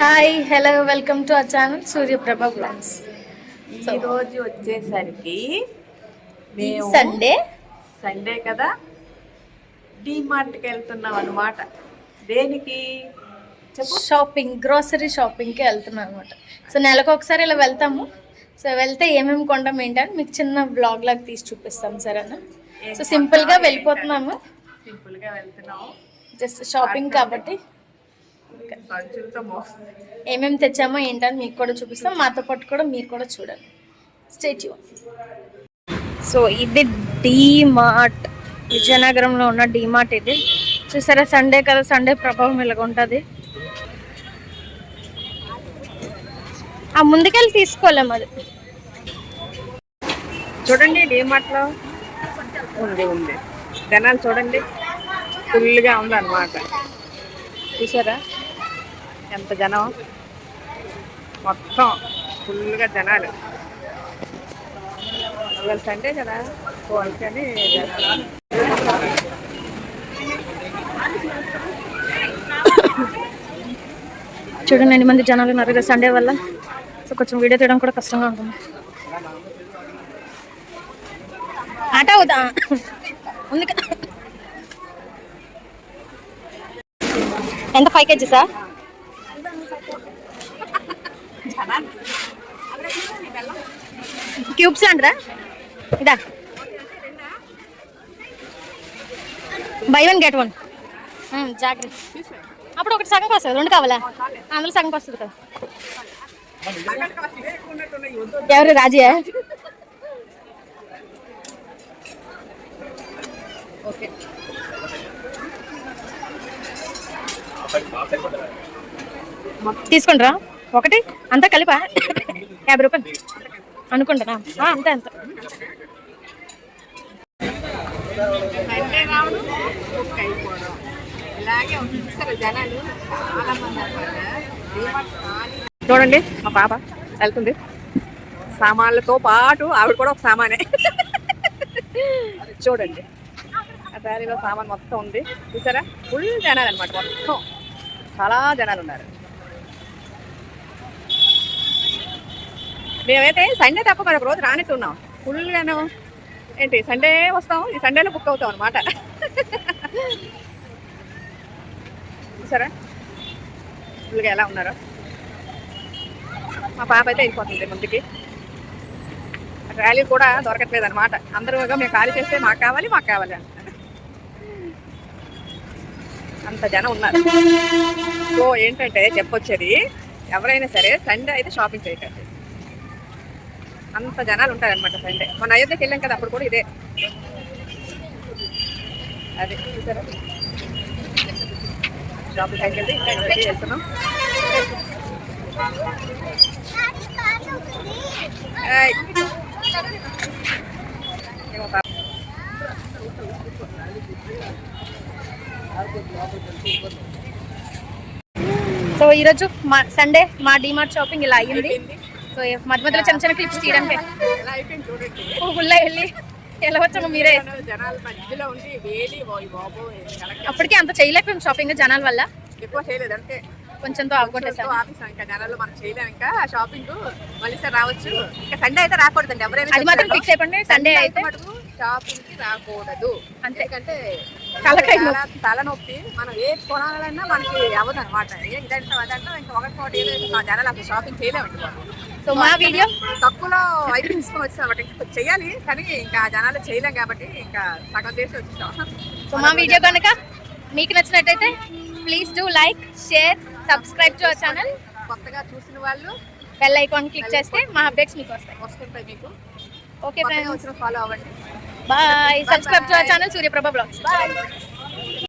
Hi hello welcome to our channel Suryaprabha blogs. ఈ రోజు వచ్చేసరికి మేము సండే కదా డీమార్ట్కి వెళ్తున్నాం అనమాట. దేనికి షాపింగ్, గ్రోసరీ షాపింగ్కి వెళ్తున్నాం అనమాట. సో నెలకు ఒకసారి ఇలా వెళ్తాము. సో వెళ్తే ఏమేమి కొంటాం ఏంటని మీకు చిన్న బ్లాగ్ లాగా తీసి చూపిస్తాం సరేనా. సో సింపుల్గా వెళ్ళిపోతున్నాము, సింపుల్గా వెళ్తున్నాము, జస్ట్ షాపింగ్ కాబట్టి ఏమేమి తెచ్చామో ఏంటని మీకు కూడా చూపిస్తాం. మాతో పాటు కూడా మీరు కూడా చూడండి. Stay tune. సో ఇది డీమార్ట్, విజయనగరంలో ఉన్న డీమార్ట్. ఇది చూసారా, సండే కదా, సండే ప్రభావం ఇలాగ ఉంటుంది. ఆ ముందుకెళ్ళి తీసుకోలేము. అది చూడండి, డీమార్ట్లో ఉంది జనాలు చూడండి, ఫుల్గా ఉంది అనమాట. చూసారా ఎంత జనం, మొత్తం ఫుల్గా జనాలు. ఇవాళ సండే కదా, పోల్చని జనాలు. చూడండి ఎన్ని మంది జనాలు ఉన్నారు కదా సండే వల్ల. సో కొంచెం వీడియో తీయడం కూడా కష్టంగా ఉంటుంది. ఆట అవుదా ఉంది. ఎంత 5 kgs? క్యూబ్స్ లాంటిదా? ఇదా బై 1 get 1. జాగ్రత్త. అప్పుడు ఒకటి సగంకి వస్తుంది, 2 కావాలా? అందులో సగంకి వస్తుంది కదా. ఎవరు రాజీయా? ఓకే, తీసుకుంటారా ఒకటి అంతా కలిపా? 50 రూపాయలు అనుకుంటారా? అంతే అంత. చూడండి మా పాప వెళ్తుంది సామాన్లతో పాటు. ఆవిడ కూడా ఒక సామానే. చూడండి ఆ ట్రాలీలో సామాన్ మొత్తం ఉంది. చూసారా, ఫుల్ జనాలు అనమాట. మొత్తం చాలా జనాలు ఉన్నారు. మేమైతే సండే తప్ప మరొక రోజు రానిట్టున్నాం. ఫుల్గాను ఏంటి సండే వస్తాం, ఈ సండేలో బుక్ అవుతాం అనమాట. చూసారా ఫుల్గా ఎలా ఉన్నారో. మా పాప అయితే వెళ్ళిపోతుంది ముందుకి. ర్యాలీ కూడా దొరకట్లేదు అనమాట. అందరూ మేము ఖాళీ చేస్తే మాకు కావాలి మాకు కావాలి అంటున్నారు. అంత జనం ఉన్నారు. సో ఏంటంటే చెప్పొచ్చేది, ఎవరైనా సరే సండే అయితే షాపింగ్ చేయకండి. అంత జనాలు ఉంటారనమాట సండే. మన అయోధ్యకి వెళ్ళాం కదా, అప్పుడు కూడా ఇదే. అది చూసారా, షాపింగ్ అయిపోయింది, ఇంకా చేస్తున్నాం. సో ఈరోజు మా సండే మా డీమార్ట్ షాపింగ్ ఇలా అయ్యింది. సో మధ్య మధ్యలో చిన్న చిన్న క్లిప్స్ తీయడానికి ఊళ్ళో వెళ్ళి ఎలా వచ్చాము మీరే. అప్పటికే అంత చేయలేకపోయాం షాపింగ్ జనాల వల్ల. ఎక్కువ చేయలేదు అంటే కొంచెంతో ఆఫీస్ ఇంకా జనాల్లో మనం చేయలేము. ఇంకా షాపింగ్ మళ్ళీ సార్ రావచ్చు. ఇంకా సండే అయితే రాకూడదండి ఎవరైనా. అది మాత్రం ఫిక్స్ అయిపోండి, సండే అయితే షాపింగ్ కి రాకూడదు. అంతేకంటే తలనొప్పి. మనం ఏ కొనాలన్నా మనకి అవ్వదు అనమాట. ఇదంటే అదంటే ఇంకా ఒకటి జనాలు అసలు షాపింగ్ చేయలేము. సో మా వీడియో తక్కువలో అయితే తీసుకొని వచ్చాం అనమాట. ఇంకా చెయ్యాలి కానీ ఇంకా జనాలు చేయలేం కాబట్టి ఇంకా సగం చేసి వచ్చేసాం. సో మా వీడియో కనుక మీకు నచ్చినట్టయితే please do like, share, subscribe to our channel. కొత్తగా చూసిన వాళ్ళు బెల్ ఐకాన్ క్లిక్ చేస్తే మా అప్డేట్స్ మీకు వస్తుంటాయి మీకు. ఓకే ఫ్రెండ్స్, ఫాలో అవ్వండి. Bye. Subscribe to our channel Suryaprabha blogs. Bye.